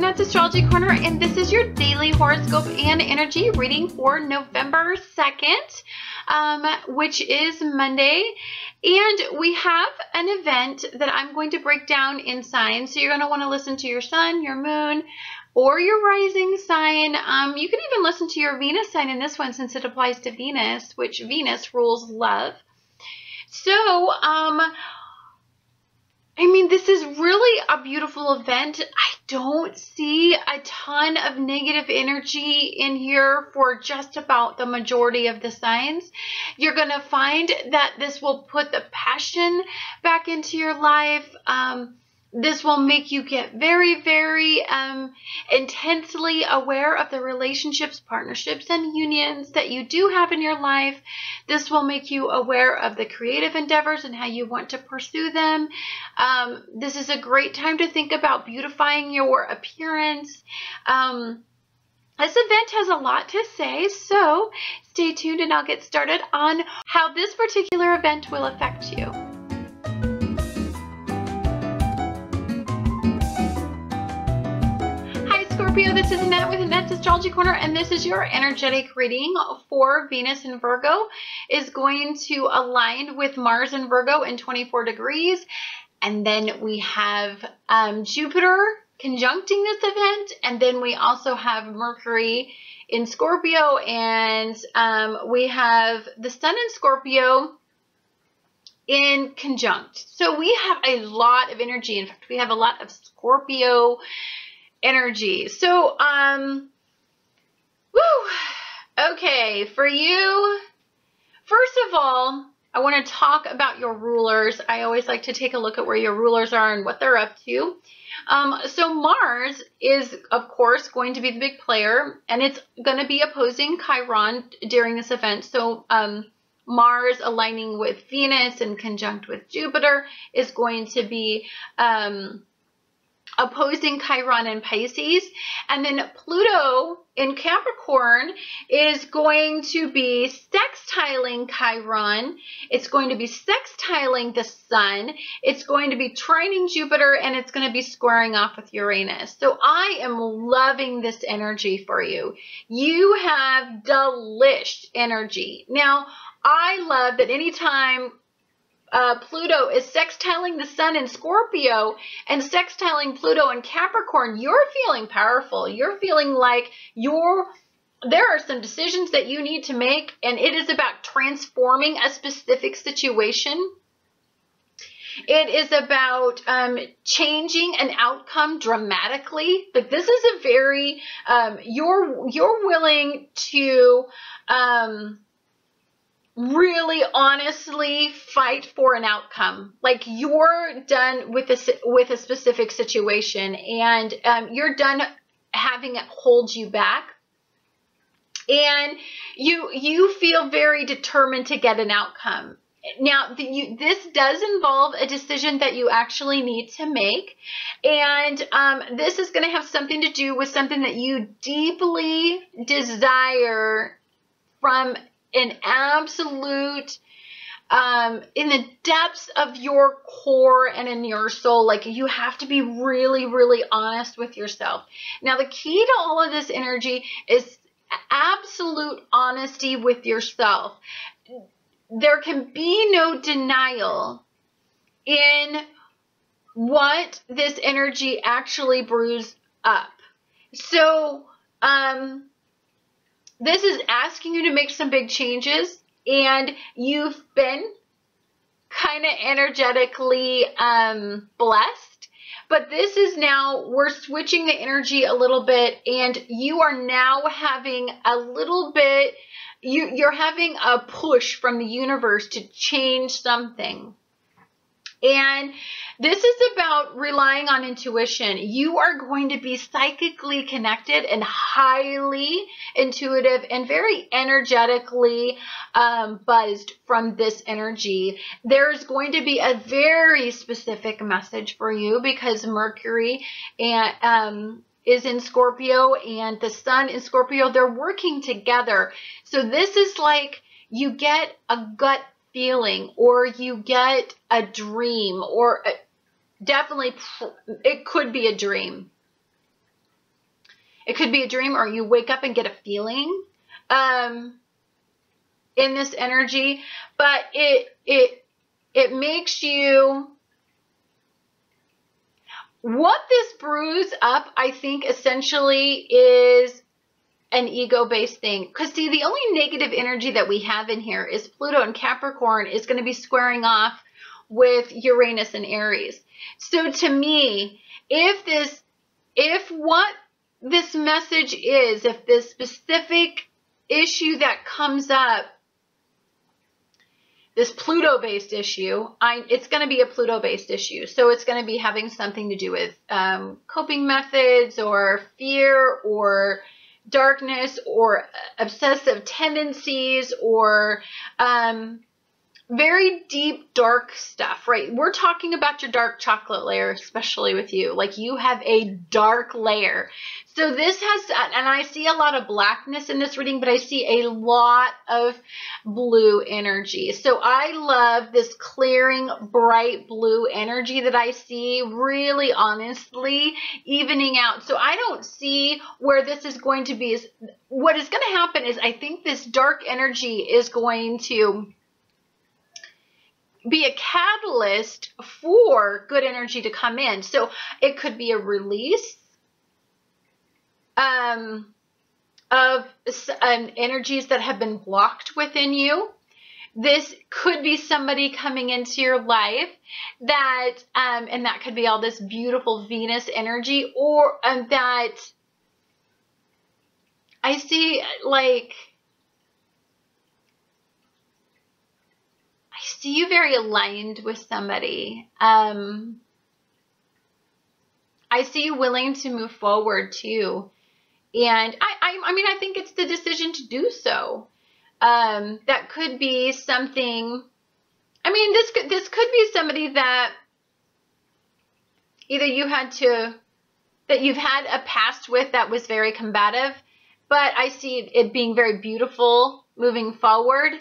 Annette's Astrology Corner, and this is your daily horoscope and energy reading for November 2nd, which is Monday. And we have an event that I'm going to break down in signs. So you're going to want to listen to your sun, your moon, or your rising sign. You can even listen to your Venus sign in this one since it applies to Venus, which Venus rules love. So, this is really a beautiful event. I don't see a ton of negative energy in here for just about the majority of the signs. You're going to find that this will put the passion back into your life. This will make you get very, very intensely aware of the relationships, partnerships, and unions that you do have in your life. This will make you aware of the creative endeavors and how you want to pursue them. This is a great time to think about beautifying your appearance. This event has a lot to say, so stay tuned and I'll get started on how this particular event will affect you. Scorpio, this is Annette with Annette's Astrology Corner, and this is your energetic reading for Venus in Virgo. Is going to align with Mars in Virgo in 24 degrees. And then we have Jupiter conjuncting this event. And then we also have Mercury in Scorpio. And we have the Sun in Scorpio in conjunct. So we have a lot of energy. In fact, we have a lot of Scorpio energy. So, okay, for you, first of all, I want to talk about your rulers. I always like to take a look at where your rulers are and what they're up to. So Mars is, of course, going to be the big player, and it's going to be opposing Chiron during this event. So, Mars aligning with Venus and conjunct with Jupiter is going to be, opposing Chiron in Pisces. And then Pluto in Capricorn is going to be sextiling Chiron. It's going to be sextiling the Sun. It's going to be trining Jupiter, and it's going to be squaring off with Uranus. So I am loving this energy for you. You have delish energy. Now, I love that anytime Pluto is sextiling the Sun in Scorpio and sextiling Pluto in Capricorn, you're feeling powerful. You're feeling like there are some decisions that you need to make, and it is about transforming a specific situation. It is about changing an outcome dramatically. Like, this is a very, you're willing to, really honestly fight for an outcome. Like, you're done with a specific situation, and you're done having it hold you back, and you feel very determined to get an outcome. Now, this does involve a decision that you actually need to make, and this is going to have something to do with something that you deeply desire from an absolute, in the depths of your core and in your soul. Like, you have to be really, really honest with yourself. Now, the key to all of this energy is absolute honesty with yourself. There can be no denial in what this energy actually brews up. So, this is asking you to make some big changes, and you've been kind of energetically blessed. But this is now, we're switching the energy a little bit, and you are now having a little bit, you're having a push from the universe to change something. And this is about relying on intuition. You are going to be psychically connected and highly intuitive and very energetically buzzed from this energy. There's going to be a very specific message for you because Mercury is in Scorpio and the Sun in Scorpio. They're working together. So this is like you get a gut feeling, or you get a dream, or definitely it could be a dream. It could be a dream, or you wake up and get a feeling in this energy, but it makes you, what this brews up, I think, essentially is an ego-based thing. Because see, the only negative energy that we have in here is Pluto and Capricorn is going to be squaring off with Uranus and Aries. So to me, if what this message is, if this specific issue that comes up, this Pluto-based issue, it's going to be a Pluto-based issue. So it's going to be having something to do with coping methods, or fear, or darkness, or obsessive tendencies, or very deep, dark stuff, right? We're talking about your dark chocolate layer, especially with you. Like, you have a dark layer. So this has, and I see a lot of blackness in this reading, but I see a lot of blue energy. So I love this clearing, bright blue energy that I see, really honestly evening out. So I don't see where this is going to be. What is going to happen is, I think this dark energy is going to be a catalyst for good energy to come in. So it could be a release of energies that have been blocked within you. This could be somebody coming into your life that, and that could be all this beautiful Venus energy, or that I see, like, I see you very aligned with somebody. I see you willing to move forward too. And I mean, I think it's the decision to do so. That could be something, I mean, this could be somebody that either that you've had a past with that was very combative, but I see it being very beautiful moving forward.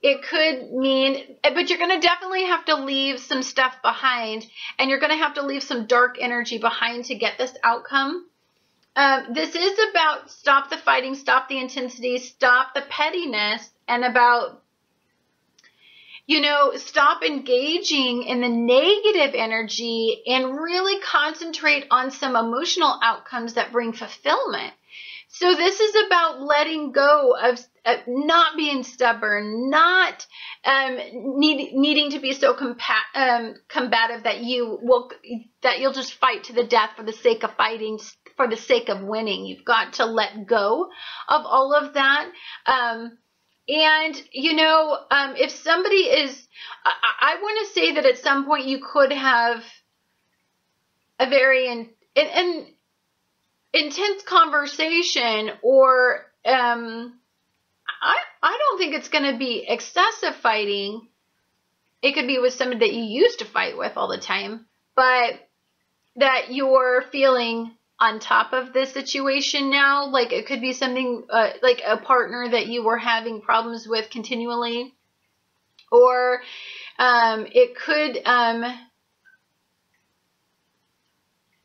It could mean, but you're going to definitely have to leave some stuff behind, and you're going to have to leave some dark energy behind to get this outcome. This is about stop the fighting, stop the intensity, stop the pettiness, and about, you know, stop engaging in the negative energy and really concentrate on some emotional outcomes that bring fulfillment. So this is about letting go of not being stubborn, not needing to be so combative that you'll just fight to the death for the sake of fighting, for the sake of winning. You've got to let go of all of that. And, you know, if somebody is, I want to say that at some point you could have a very intense conversation, or I don't think it's going to be excessive fighting. It could be with somebody that you used to fight with all the time, but that you're feeling on top of the situation now. Like, it could be something like a partner that you were having problems with continually, or it could, man,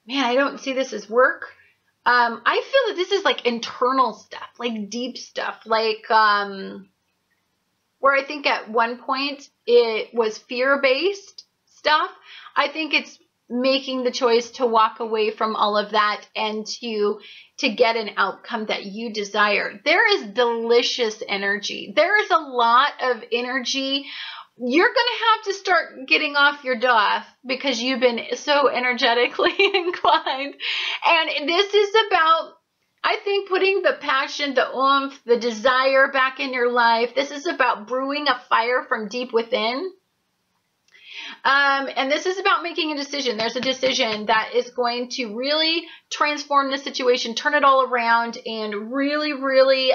I don't see this as work. I feel that this is like internal stuff, like deep stuff, like where I think at one point it was fear-based stuff. I think it's making the choice to walk away from all of that and to get an outcome that you desire. There is delicious energy. There is a lot of energy. You're going to have to start getting off your duff because you've been so energetically inclined. And this is about, I think, putting the passion, the oomph, the desire back in your life. This is about brewing a fire from deep within. And this is about making a decision. There's a decision that is going to really transform the situation, turn it all around, and really, really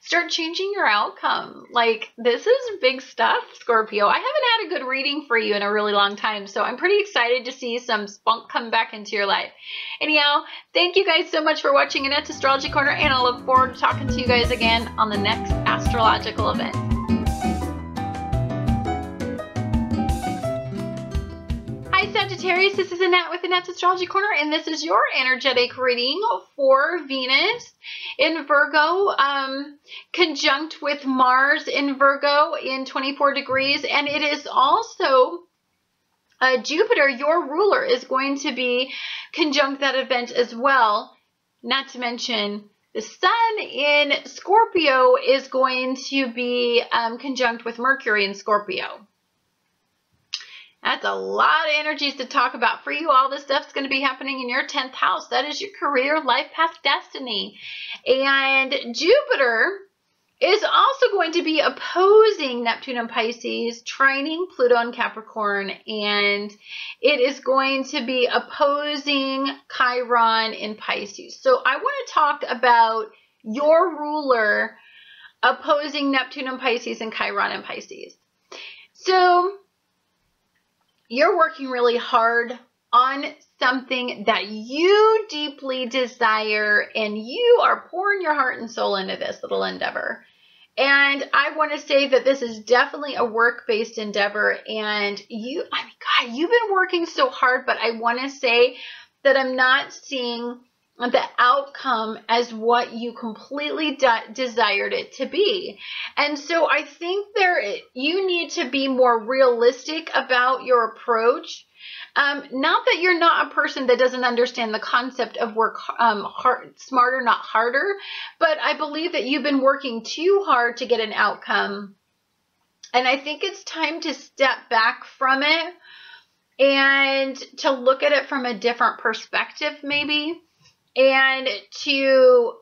start changing your outcome. Like, this is big stuff, Scorpio. I haven't had a good reading for you in a really long time, so I'm pretty excited to see some spunk come back into your life. Anyhow, thank you guys so much for watching Annette's Astrology Corner, and I look forward to talking to you guys again on the next astrological event. Hi Sagittarius, this is Annette with Annette's Astrology Corner, and this is your energetic reading for Venus in Virgo, conjunct with Mars in Virgo in 24 degrees, and it is also Jupiter, your ruler, is going to be conjunct that event as well, not to mention the Sun in Scorpio is going to be conjunct with Mercury in Scorpio. That's a lot of energies to talk about for you. All this stuff's going to be happening in your 10th house. That is your career, life path, destiny. And Jupiter is also going to be opposing Neptune and Pisces, trining Pluto and Capricorn, and it is going to be opposing Chiron in Pisces. So I want to talk about your ruler opposing Neptune and Pisces and Chiron and Pisces. So you're working really hard on something that you deeply desire, and you are pouring your heart and soul into this little endeavor. And I want to say that this is definitely a work-based endeavor, and God, you've been working so hard, but I want to say that I'm not seeing the outcome as what you completely desired it to be. And so I think you need to be more realistic about your approach. Not that you're not a person that doesn't understand the concept of work smarter, not harder, but I believe that you've been working too hard to get an outcome. And I think it's time to step back from it and to look at it from a different perspective, maybe. And to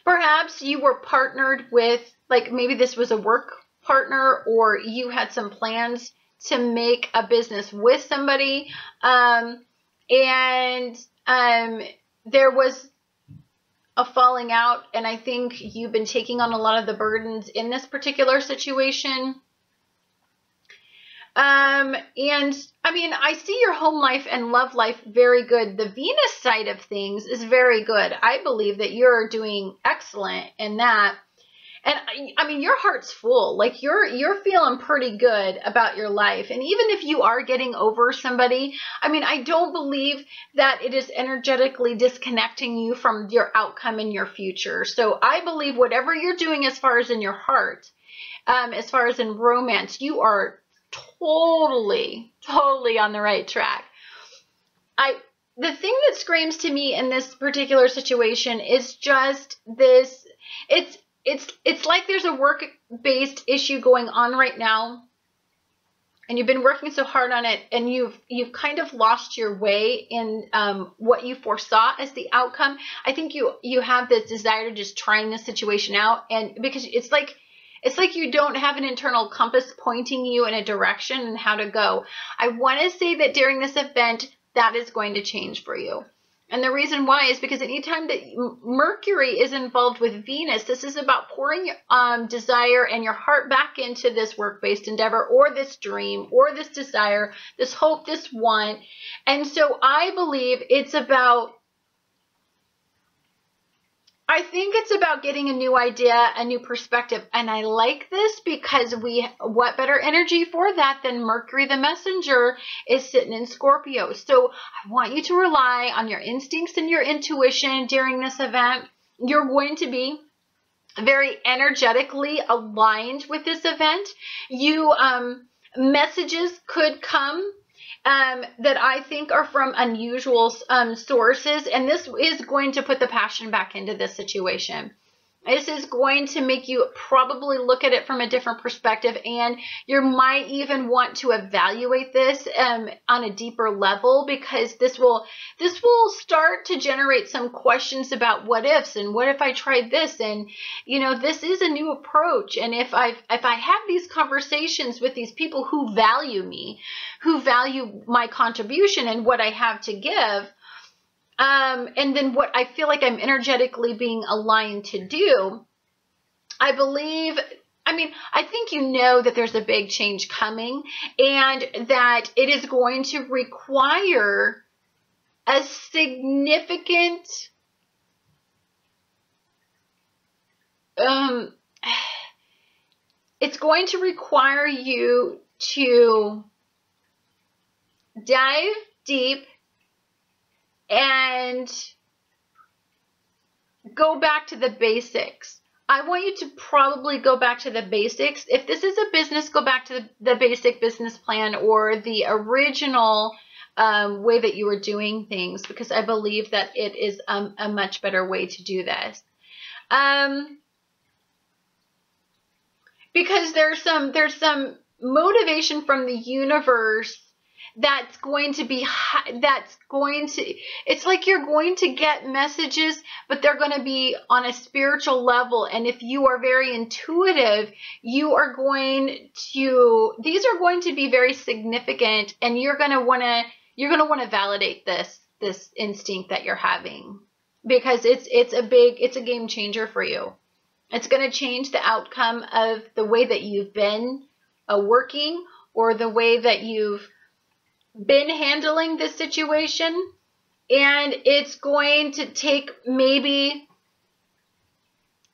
perhaps you were partnered with, like maybe this was a work partner, or you had some plans to make a business with somebody, and there was a falling out, and I think you've been taking on a lot of the burdens in this particular situation. And I mean, I see your home life and love life very good. The Venus side of things is very good. I believe that you're doing excellent in that. And I mean, your heart's full. Like you're feeling pretty good about your life. And even if you are getting over somebody, I mean, I don't believe that it is energetically disconnecting you from your outcome in your future. So I believe whatever you're doing as far as in your heart, as far as in romance, you are totally on the right track. The thing that screams to me in this particular situation is just this, it's like there's a work-based issue going on right now, and you've been working so hard on it, and you've kind of lost your way in what you foresaw as the outcome. I think you have this desire to just trying this situation out, and because it's like you don't have an internal compass pointing you in a direction and how to go. I want to say that during this event, that is going to change for you. And the reason why is because anytime that Mercury is involved with Venus, this is about pouring desire and your heart back into this work-based endeavor, or this dream, or this desire, this hope, this want. And so I believe I think it's about getting a new idea, a new perspective. And I like this because what better energy for that than Mercury the messenger is sitting in Scorpio. So I want you to rely on your instincts and your intuition during this event. You're going to be very energetically aligned with this event. Messages could come that I think are from unusual sources, and this is going to put the passion back into this situation. This is going to make you probably look at it from a different perspective, and you might even want to evaluate this on a deeper level, because this will start to generate some questions about what ifs, and what if I tried this, and this is a new approach, and if I have these conversations with these people who value me, who value my contribution and what I have to give, and then what I feel like I'm energetically being aligned to do, I think that there's a big change coming, and that it is going to require a significant it's going to require you to dive deep and go back to the basics. I want you to probably go back to the basics. If this is a business, go back to the basic business plan or the original way that you were doing things, because I believe that it is a much better way to do this. Because there's some motivation from the universe that's going to be, it's like you're going to get messages, but they're going to be on a spiritual level. And if you are very intuitive, these are going to be very significant, and you're going to want to validate this instinct that you're having, because it's a game changer for you. It's going to change the outcome of the way that you've been working, or the way that you've been handling this situation, and it's going to take, maybe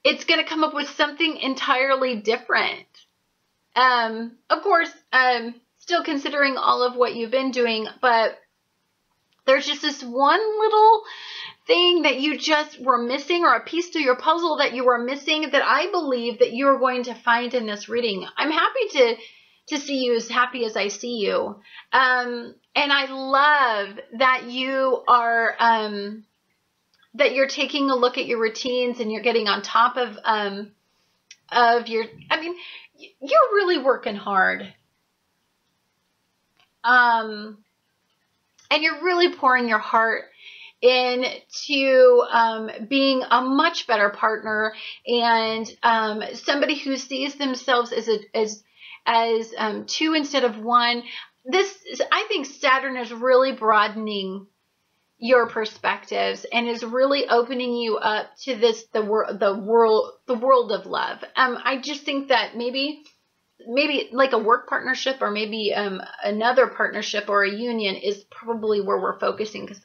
it's going to come up with something entirely different. Of course, still considering all of what you've been doing, but there's just this one little thing that you just were missing, or a piece to your puzzle that you were missing, that I believe that you're going to find in this reading. I'm happy to see you as happy as I see you. And I love that you are, that you're taking a look at your routines, and you're getting on top of your, I mean, you're really working hard. And you're really pouring your heart into being a much better partner, and somebody who sees themselves as two instead of one. I think Saturn is really broadening your perspectives and is really opening you up to the world of love. I just think that maybe like a work partnership, or maybe another partnership or a union is probably where we're focusing, because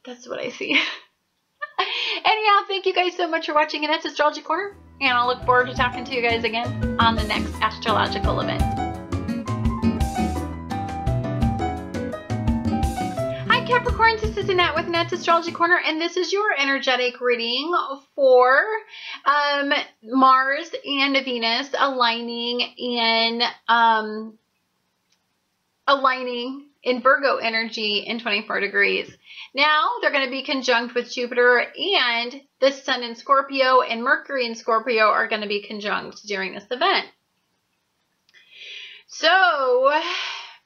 that's what I see. Anyhow, thank you guys so much for watching Annette's Astrology Corner, and I'll look forward to talking to you guys again on the next astrological event. Hi Capricorns, this is Annette with Annette's Astrology Corner, and this is your energetic reading for Mars and Venus aligning in Virgo energy in 24 degrees. Now they're going to be conjunct with Jupiter, and the Sun in Scorpio and Mercury in Scorpio are going to be conjunct during this event. So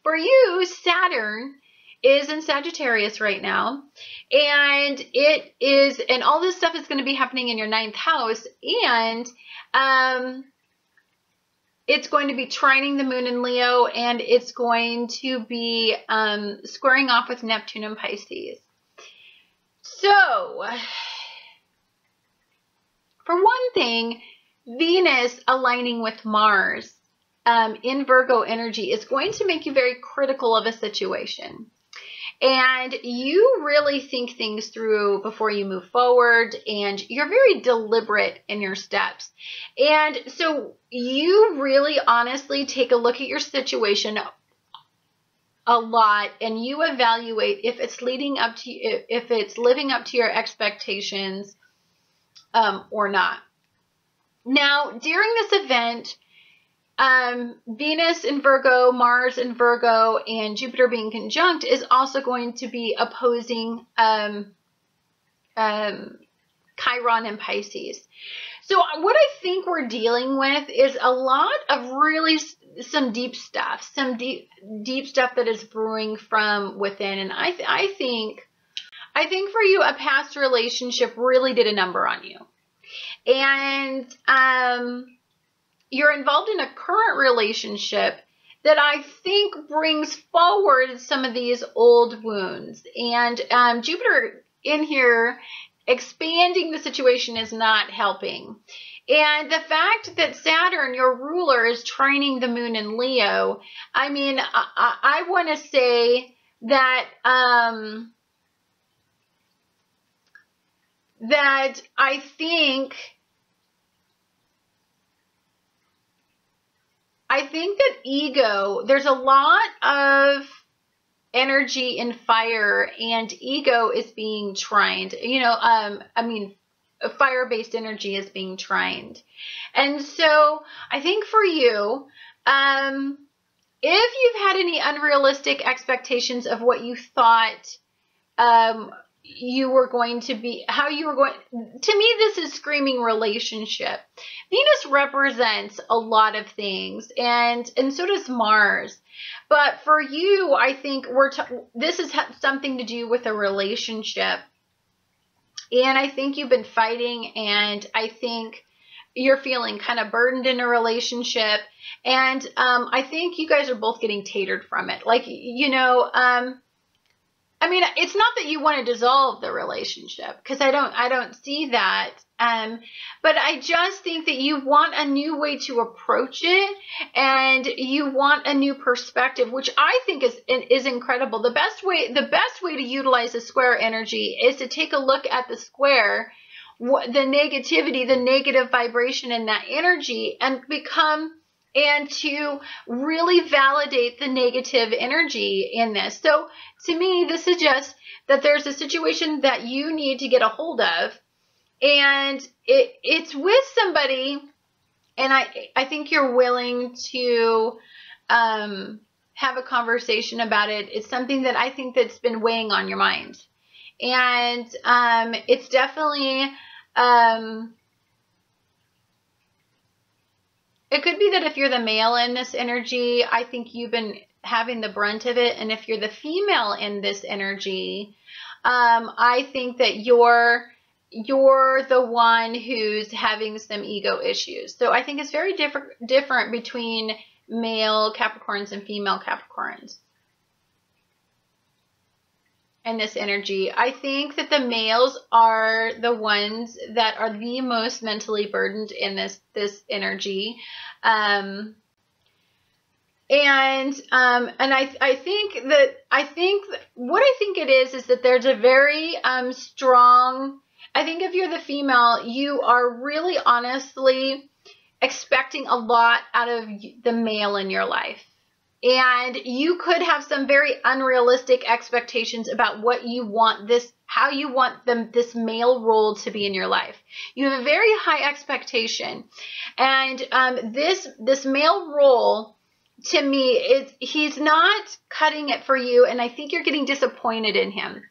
for you, Saturn is in Sagittarius right now, and all this stuff is going to be happening in your 9th house, and it's going to be trining the moon in Leo, and it's going to be squaring off with Neptune and Pisces. So, for one thing, Venus aligning with Mars in Virgo energy is going to make you very critical of a situation. And you really think things through before you move forward, and you're very deliberate in your steps. And so you really honestly take a look at your situation a lot, and you evaluate if it's living up to your expectations or not. Now, during this event, Venus in Virgo, Mars in Virgo, and Jupiter being conjunct is also going to be opposing Chiron in Pisces. So what I think we're dealing with is a lot of really some deep stuff, deep stuff that is brewing from within. And I think for you, a past relationship really did a number on you. And you're involved in a current relationship that I think brings forward some of these old wounds. And Jupiter in here expanding the situation is not helping. And the fact that Saturn, your ruler, is trining the moon in Leo, I mean, I want to say that that I think I think that ego, there's a lot of energy in fire, and ego is being trined. You know, I mean, fire-based energy is being trined. And so I think for you, if you've had any unrealistic expectations of what you thought you were going to be, how you were going, to me, this is screaming relationship. Venus represents a lot of things, and so does Mars. But for you, I think this is something to do with a relationship. And I think you've been fighting, and I think you're feeling kind of burdened in a relationship. And I think you guys are both getting tatered from it. Like, you know, I mean, it's not that you want to dissolve the relationship, because I don't see that. But I just think that you want a new way to approach it, and you want a new perspective, which I think is incredible. The best way to utilize the square energy is to take a look at the square, the negativity, the negative vibration in that energy, and to really validate the negative energy in this. So to me, this suggests that there's a situation that you need to get a hold of, and it's with somebody, and I think you're willing to have a conversation about it. It's something that I think that's been weighing on your mind, and it's definitely it could be that if you're the male in this energy, I think you've been having the brunt of it. And if you're the female in this energy, I think that you're the one who's having some ego issues. So I think it's very different between male Capricorns and female Capricorns in this energy. I think that the males are the ones that are the most mentally burdened in this energy. And I think what I think it is that there's a very strong, I think if you're the female, you are really honestly expecting a lot out of the male in your life. And you could have some very unrealistic expectations about what you want how you want this male role to be in your life. You have a very high expectation. And this male role, to me, he's not cutting it for you, and I think you're getting disappointed in him.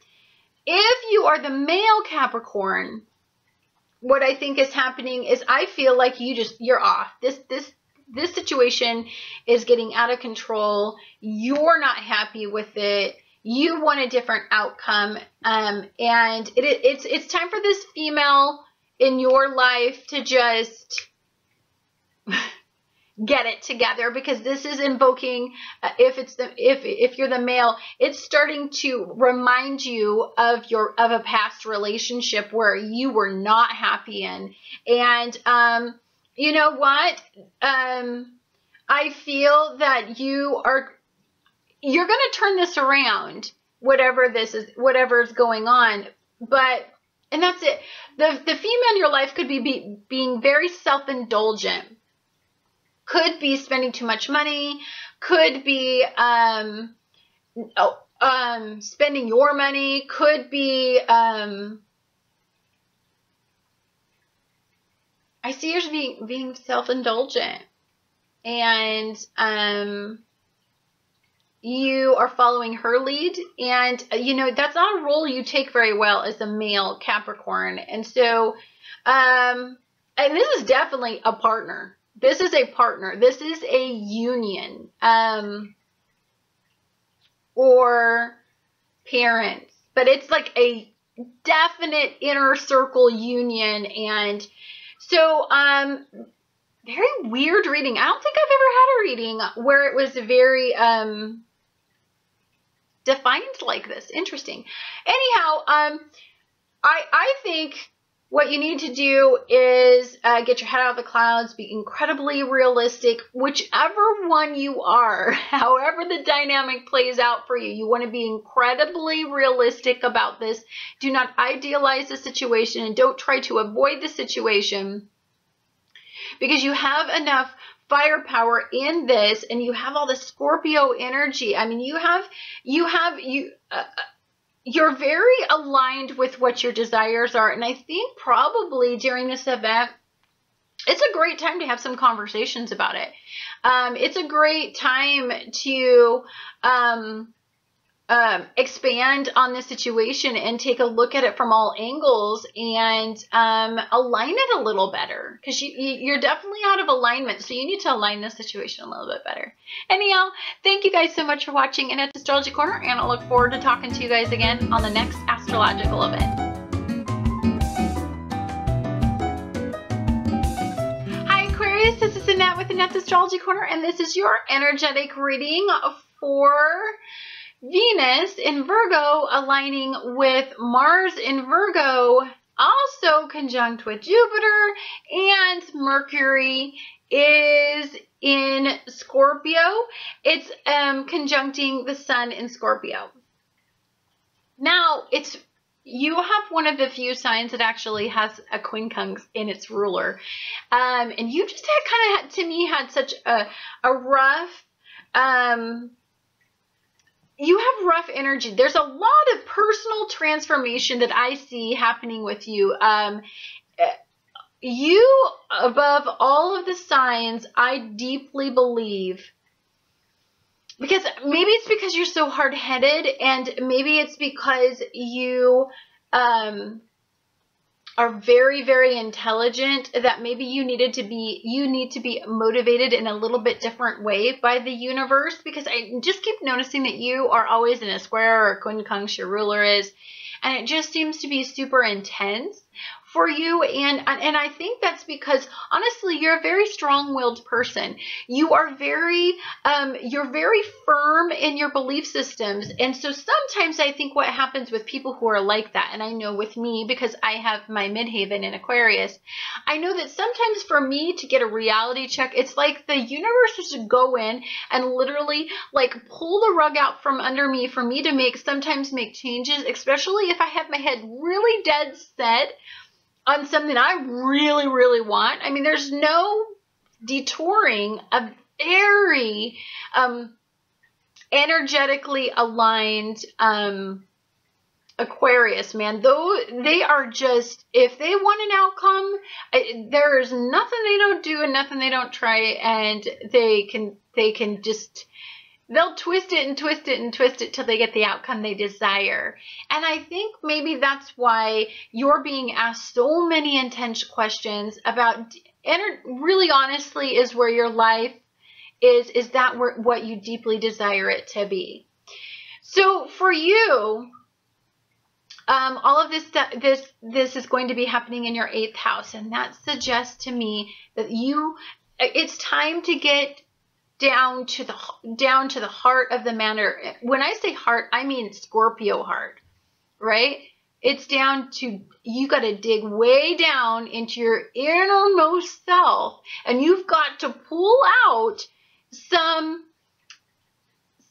If you are the male Capricorn, what I think is happening is I feel like you're off. This situation is getting out of control. You're not happy with it. You want a different outcome. And it's time for this female in your life to just get it together, because this is invoking, if you're the male, it's starting to remind you of a past relationship where you were not happy in. And you know what? I feel that you're going to turn this around, whatever's going on. And that's it. The female in your life could be being very self-indulgent, could be spending too much money, could be spending your money, could be I see yours being self-indulgent, and you are following her lead, and you know that's not a role you take very well as a male Capricorn. And so and this is definitely a partner. This is a partner. This is a union, or parents, but it's like a definite inner circle union. And so, very weird reading. I don't think I've ever had a reading where it was very, defined like this. Interesting. Anyhow, I think what you need to do is get your head out of the clouds, be incredibly realistic, whichever one you are, however the dynamic plays out for you. You want to be incredibly realistic about this. Do not idealize the situation, and don't try to avoid the situation, because you have enough firepower in this, and you have all the Scorpio energy. I mean, you're very aligned with what your desires are. And I think probably during this event, it's a great time to have some conversations about it. It's a great time to expand on the situation and take a look at it from all angles and align it a little better, because you're definitely out of alignment. So you need to align the situation a little bit better. Anyhow, thank you guys so much for watching Annette's Astrology Corner, and I look forward to talking to you guys again on the next astrological event. This is Annette with Annette's Astrology Corner, and this is your energetic reading for Venus in Virgo aligning with Mars in Virgo, also conjunct with Jupiter, and Mercury is in Scorpio. It's conjuncting the Sun in Scorpio. Now, you have one of the few signs that actually has a quincunx in its ruler. And you just had such a rough, you have rough energy. There's a lot of personal transformation that I see happening with you. You, above all of the signs, I deeply believe, because maybe it's because you're so hard-headed, and maybe it's because you are very, very intelligent, that maybe you need to be motivated in a little bit different way by the universe, because I just keep noticing that you are always in a square or quincunx, your ruler is, and it just seems to be super intense for you. And I think that's because, honestly, you're a very strong-willed person. You are you're very firm in your belief systems. And so sometimes I think what happens with people who are like that, and I know with me, because I have my midhaven in Aquarius, I know that sometimes for me to get a reality check, it's like the universe has to go in and literally like pull the rug out from under me for me to sometimes make changes, especially if I have my head really dead set on something I really, really want. I mean, there's no detouring a very energetically aligned Aquarius, man. Though they are just, if they want an outcome, there is nothing they don't do and nothing they don't try, and they can just, they'll twist it and twist it and twist it till they get the outcome they desire. And I think maybe that's why you're being asked so many intense questions about, and really honestly is where your life is that what you deeply desire it to be. So for you, all of this is going to be happening in your 8th house, and that suggests to me that it's time to get down to the heart of the matter. When I say heart, I mean Scorpio heart, right? It's down to, you got to dig way down into your innermost self, and you've got to pull out some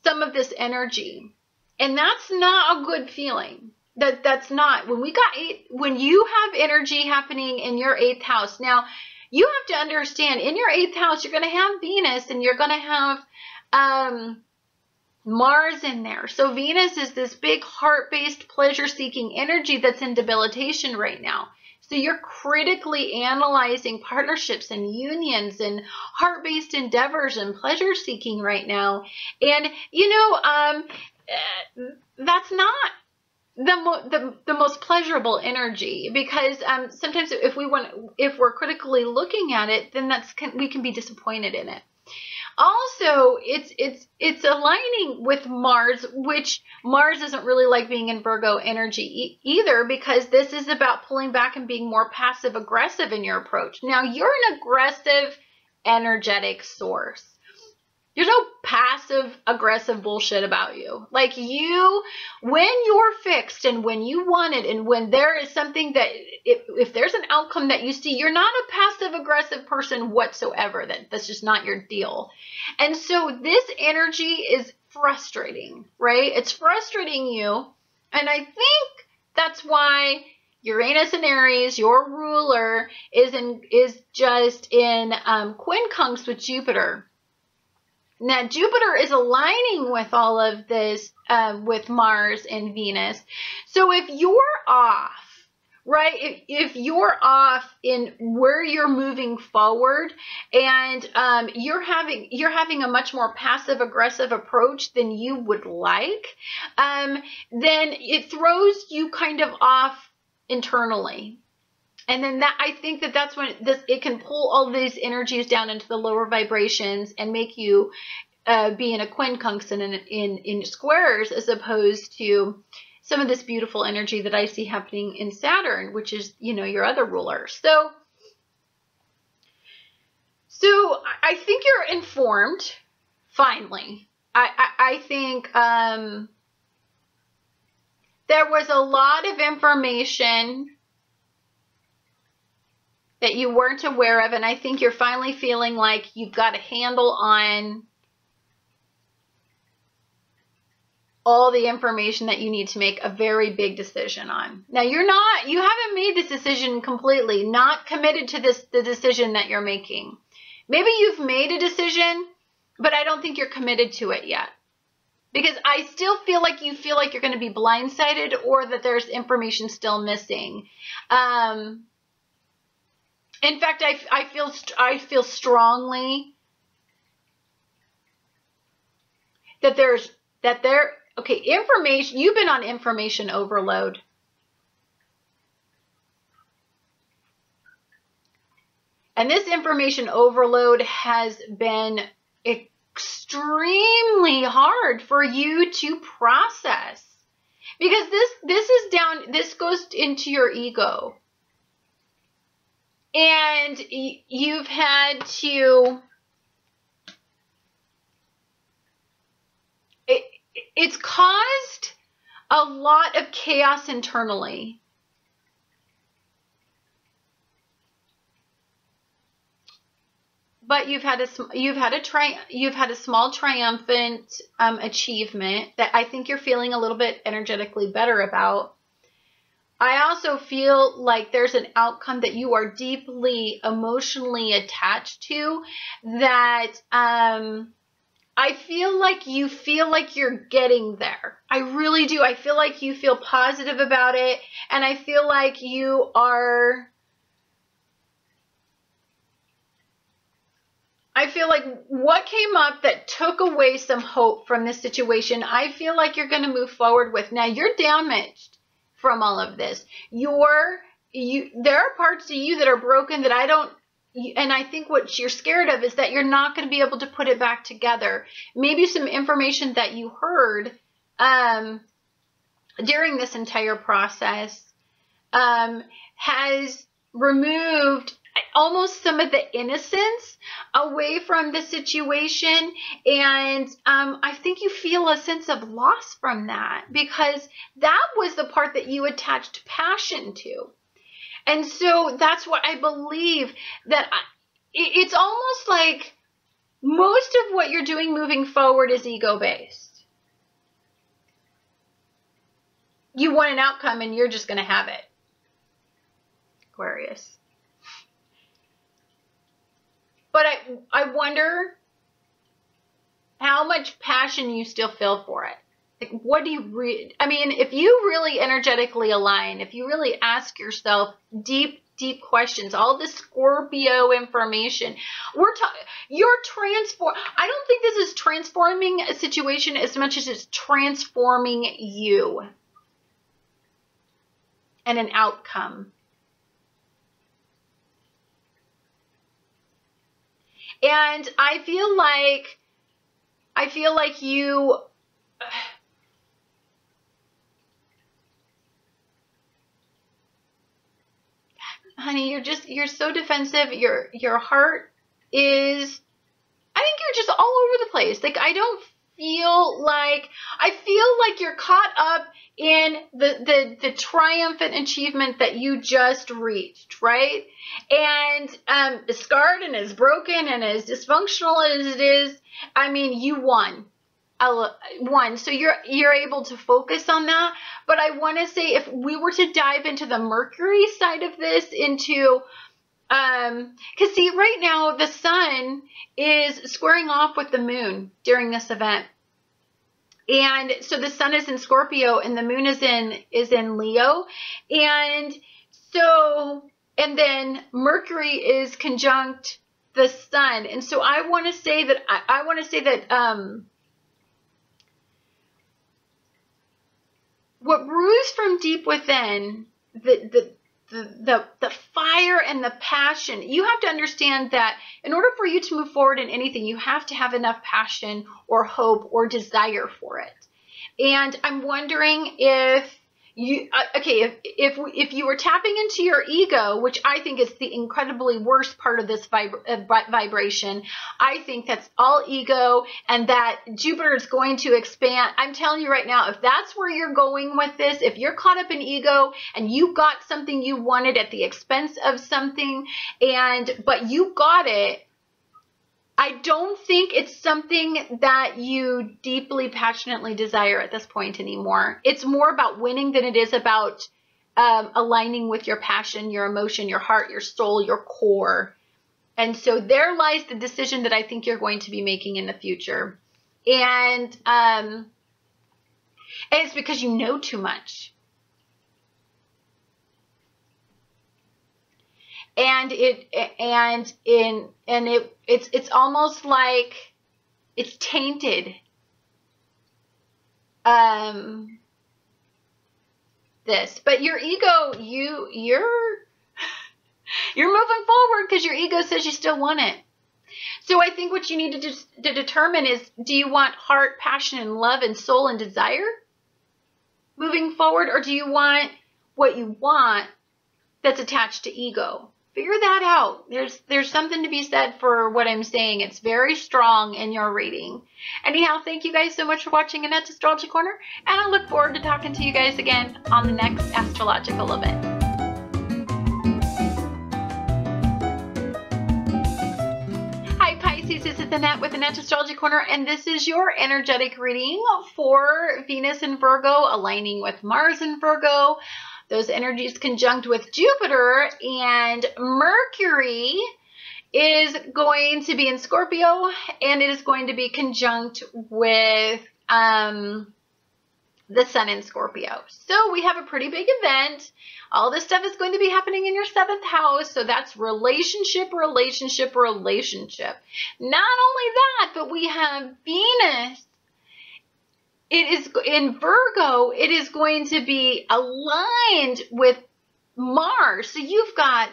of this energy. And that's not a good feeling. That's not, when you have energy happening in your 8th house. Now, you have to understand, in your 8th house, you're going to have Venus, and you're going to have Mars in there. So Venus is this big heart-based, pleasure-seeking energy that's in debilitation right now. So you're critically analyzing partnerships and unions and heart-based endeavors and pleasure-seeking right now. And, that's not the most pleasurable energy, because sometimes if we're critically looking at it, then we can be disappointed in it. Also, it's aligning with Mars, which Mars doesn't really like being in Virgo energy either, because this is about pulling back and being more passive aggressive in your approach. Now, you're an aggressive energetic source. There's no passive aggressive bullshit about you. Like, when you're fixed and when you want it, and when there is something that, if there's an outcome that you see, you're not a passive aggressive person whatsoever. That's just not your deal. And so this energy is frustrating, right? It's frustrating you. And I think that's why Uranus and Aries, your ruler, is just in quincunx with Jupiter. Now, Jupiter is aligning with all of this with Mars and Venus. So if you're off, right, if you're off in where you're moving forward, and you're having a much more passive aggressive approach than you would like, then it throws you kind of off internally. And then I think that's when it can pull all these energies down into the lower vibrations and make you be in a quincunx and in squares, as opposed to some of this beautiful energy that I see happening in Saturn, which is, your other ruler. So I think you're informed, finally. I think there was a lot of information that you weren't aware of, and I think you're finally feeling like you've got a handle on all the information that you need to make a very big decision on. Now, you haven't made this decision completely, not committed to the decision that you're making. Maybe you've made a decision, but I don't think you're committed to it yet. Because I still feel like you're going to be blindsided, or that there's information still missing. In fact, I feel strongly that information, you've been on information overload. And this information overload has been extremely hard for you to process, because this goes into your ego. And you've had to, it's caused a lot of chaos internally. But you've had a small triumphant achievement that I think you're feeling a little bit energetically better about. I also feel like there's an outcome that you are deeply emotionally attached to, that I feel like you're getting there. I really do. I feel like you feel positive about it, and I feel like you are... I feel like what came up that took away some hope from this situation, I feel like you're going to move forward with. Now, you're damaged from all of this. There are parts of you that are broken that and I think what you're scared of is that you're not going to be able to put it back together. Maybe some information that you heard during this entire process has removed almost some of the innocence away from the situation. And I think you feel a sense of loss from that, because that was the part that you attached passion to. And so that's what I believe, that it's almost like most of what you're doing moving forward is ego-based. You want an outcome and you're just going to have it. Aquarius. But I wonder how much passion you still feel for it. Like, what do you I mean, if you really energetically align, if you really ask yourself deep questions, all this Scorpio information, you're I don't think this is transforming a situation as much as it's transforming you and an outcome. And I feel like you, honey, you're so defensive. Your heart is, I think you're just all over the place. Like, I feel like you're caught up in the triumphant achievement that you just reached, right? And as scarred and as broken and as dysfunctional as it is, I mean, you won. one, so you're able to focus on that. But I want to say, if we were to dive into the Mercury side of this, into because see, right now the sun is squaring off with the moon during this event, and so the sun is in Scorpio and the moon is in Leo, and so, and then Mercury is conjunct the sun, and so I want to say that what brews from deep within, the fire and the passion, you have to understand that in order for you to move forward in anything, you have to have enough passion or hope or desire for it. And I'm wondering if you, if you were tapping into your ego, which I think is the incredibly worst part of this vibration, I think that's all ego, and that Jupiter is going to expand. I'm telling you right now, if that's where you're going with this, if you're caught up in ego and you got something you wanted at the expense of something, but you got it, I don't think it's something that you deeply, passionately desire at this point anymore. It's more about winning than it is about aligning with your passion, your emotion, your heart, your soul, your core. And so there lies the decision that I think you're going to be making in the future. And it's because you know too much. And it's almost like it's tainted. This, but your ego, you're moving forward because your ego says you still want it. So I think what you need to determine is, do you want heart, passion, and love, and soul and desire moving forward, or do you want what you want that's attached to ego? Figure that out. There's something to be said for what I'm saying. It's very strong in your reading. Anyhow, thank you guys so much for watching Annette's Astrology Corner, and I look forward to talking to you guys again on the next astrological event. Hi Pisces, this is Annette with Annette's Astrology Corner, and this is your energetic reading for Venus in Virgo aligning with Mars in Virgo. Those energies conjunct with Jupiter, and Mercury is going to be in Scorpio, and it is going to be conjunct with the sun in Scorpio. So we have a pretty big event. All this stuff is going to be happening in your 7th house. So that's relationship, relationship, relationship. Not only that, but we have Venus. It is in Virgo, it is going to be aligned with Mars. So you've got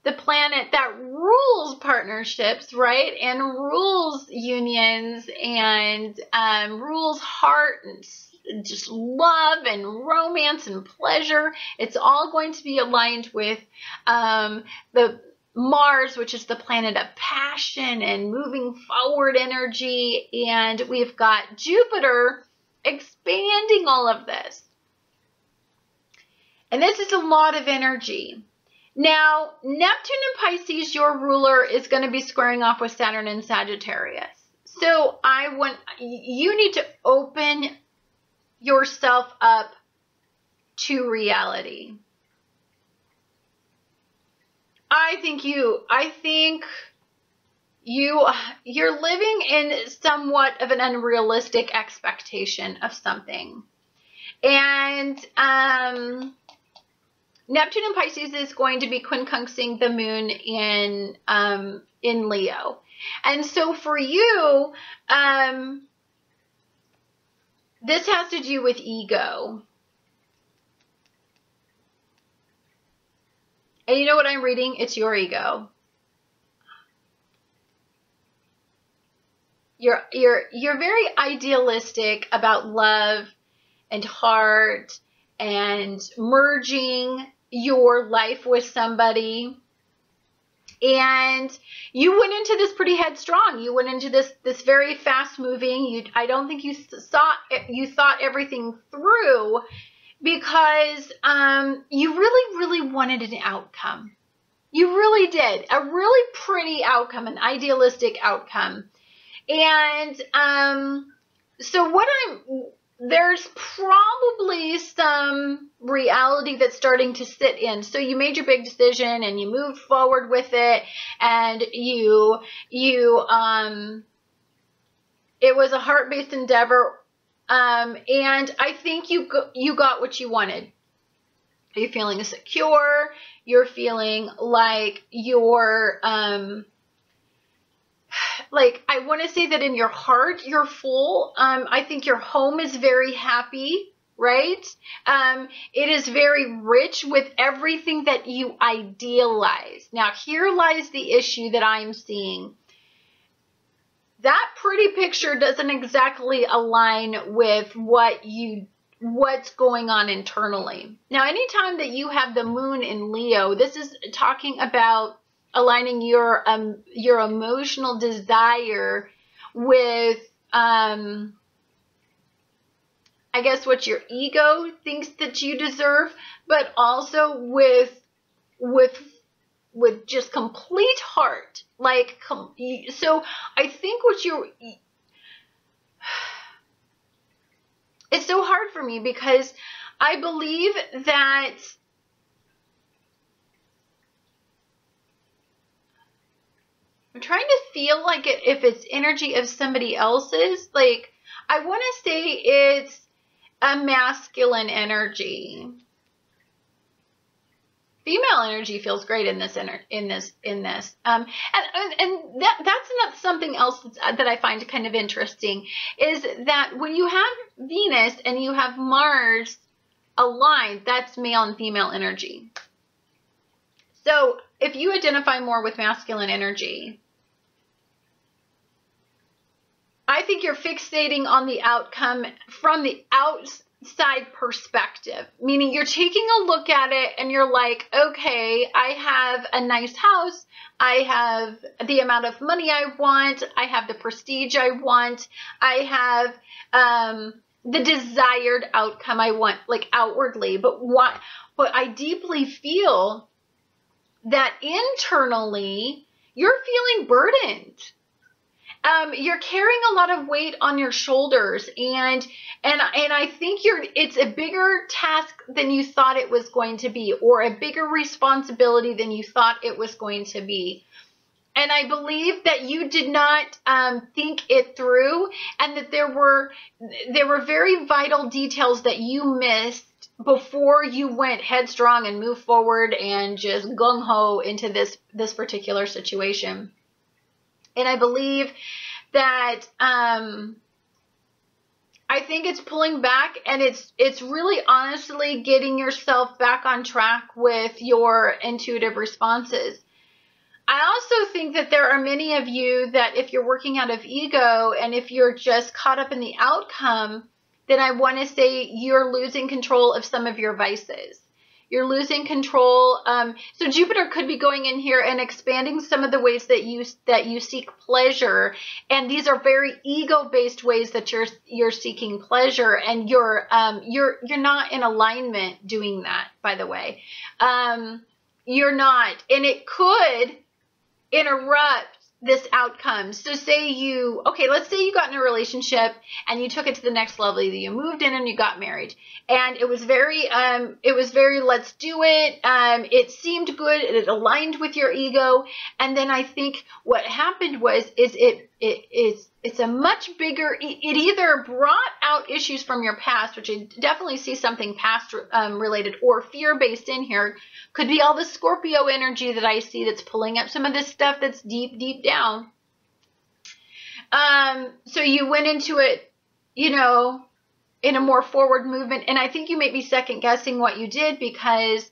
the planet that rules partnerships, right? And rules unions, and rules heart and just love and romance and pleasure. It's all going to be aligned with the Mars, which is the planet of passion and moving forward energy. And we've got Jupiter expanding all of this. And this is a lot of energy. Now, Neptune in Pisces, your ruler, is going to be squaring off with Saturn in Sagittarius. So you need to open yourself up to reality. I think you're living in somewhat of an unrealistic expectation of something. And Neptune in Pisces is going to be quincunxing the moon in Leo. And so for you, this has to do with ego. And you know what I'm reading? It's your ego. You're very idealistic about love and heart and merging your life with somebody. And you went into this pretty headstrong. You went into this very fast moving. I don't think you thought everything through, because you really, really wanted an outcome. You really did. A really pretty outcome, an idealistic outcome. And there's probably some reality that's starting to sit in. So you made your big decision and you moved forward with it, and it was a heart-based endeavor. And I think you got what you wanted. You're feeling secure. You're feeling like you're, like, I want to say that in your heart, you're full. I think your home is very happy, right? It is very rich with everything that you idealize. Now, here lies the issue that I'm seeing. That pretty picture doesn't exactly align with what's going on internally. Now, anytime that you have the moon in Leo, this is talking about aligning your emotional desire with, I guess, what your ego thinks that you deserve, but also with just complete heart. Like, so I think it's so hard for me because I believe that I'm trying to feel like if it's energy of somebody else's. Like, I want to say it's a masculine energy. Female energy feels great in this. And that's not something else that I find kind of interesting, is that when you have Venus and you have Mars aligned, that's male and female energy. So if you identify more with masculine energy, I think you're fixating on the outcome from the outside perspective, meaning you're taking a look at it and you're like, okay, I have a nice house, I have the amount of money I want, I have the prestige I want, I have the desired outcome I want, like outwardly, but I deeply feel that internally you're feeling burdened. You're carrying a lot of weight on your shoulders, and I think it's a bigger task than you thought it was going to be, or a bigger responsibility than you thought it was going to be. And I believe that you did not think it through, and that there were very vital details that you missed before you went headstrong and moved forward and just gung-ho into this particular situation. And I believe that I think it's pulling back, and it's really honestly getting yourself back on track with your intuitive responses. I also think that there are many of you that if you're working out of ego and if you're just caught up in the outcome, then I want to say you're losing control of some of your vices. You're losing control. So Jupiter could be going in here and expanding some of the ways that you seek pleasure, and these are very ego-based ways that you're seeking pleasure, and you're not in alignment doing that. By the way, you're not, and it could interrupt this outcome. So let's say you got in a relationship and you took it to the next level. You moved in and you got married, and it was very let's do it. It seemed good. It aligned with your ego. And then I think what happened was it's a much bigger, it either brought out issues from your past, which I definitely see something past related, or fear-based in here. Could be all the Scorpio energy that I see that's pulling up some of this stuff that's deep, deep down. So you went into it, in a more forward movement. And I think you may be second guessing what you did, because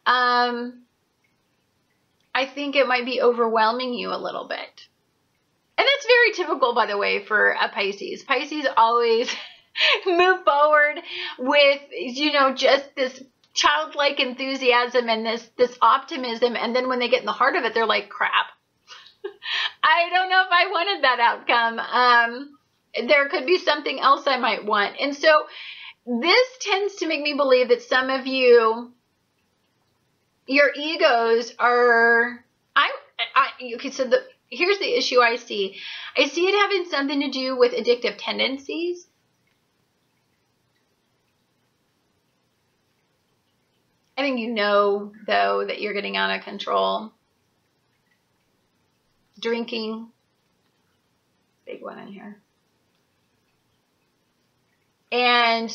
I think it might be overwhelming you a little bit. And that's very typical, by the way, for a Pisces. Pisces always move forward with, just this childlike enthusiasm and this optimism. And then when they get in the heart of it, they're like, crap. I don't know if I wanted that outcome. There could be something else I might want. And so this tends to make me believe that some of you, your egos are, okay, so here's the issue I see. I see it having something to do with addictive tendencies. think you know, though, that you're getting out of control. Drinking. Big one in here. And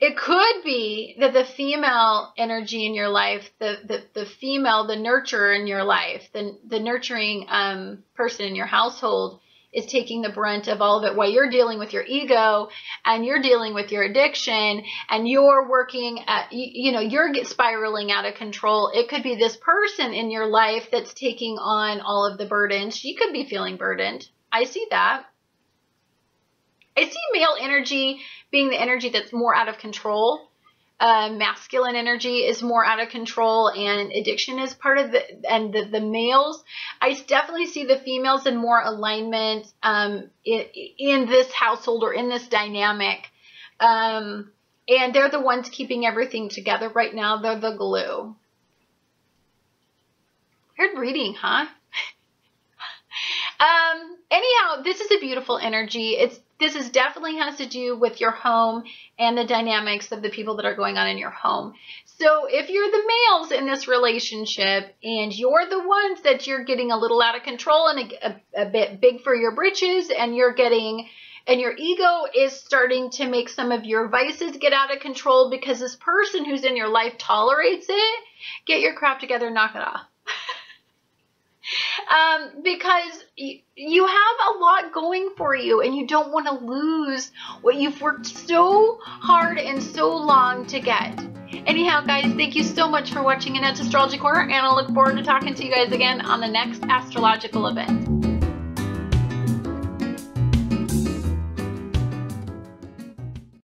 it could be that the female energy in your life, the female, the nurturer in your life, the nurturing person in your household is taking the brunt of all of it while you're dealing with your ego and you're dealing with your addiction and you're working at, you're spiraling out of control. It could be this person in your life that's taking on all of the burdens. She could be feeling burdened. I see that. I see male energy being the energy that's more out of control. Masculine energy is more out of control, and addiction is part of the males. I definitely see the females in more alignment in this household or in this dynamic. And they're the ones keeping everything together right now. They're the glue. Weird reading, huh? Anyhow, this is a beautiful energy. This is definitely has to do with your home and the dynamics of the people that are going on in your home. So if you're the males in this relationship and you're the ones that you're getting a little out of control and a bit big for your britches, and your ego is starting to make some of your vices get out of control because this person who's in your life tolerates it, get your crap together, knock it off. Because you have a lot going for you and you don't want to lose what you've worked so hard and so long to get. Anyhow, guys, thank you so much for watching Annette's Astrology Corner, and I look forward to talking to you guys again on the next astrological event.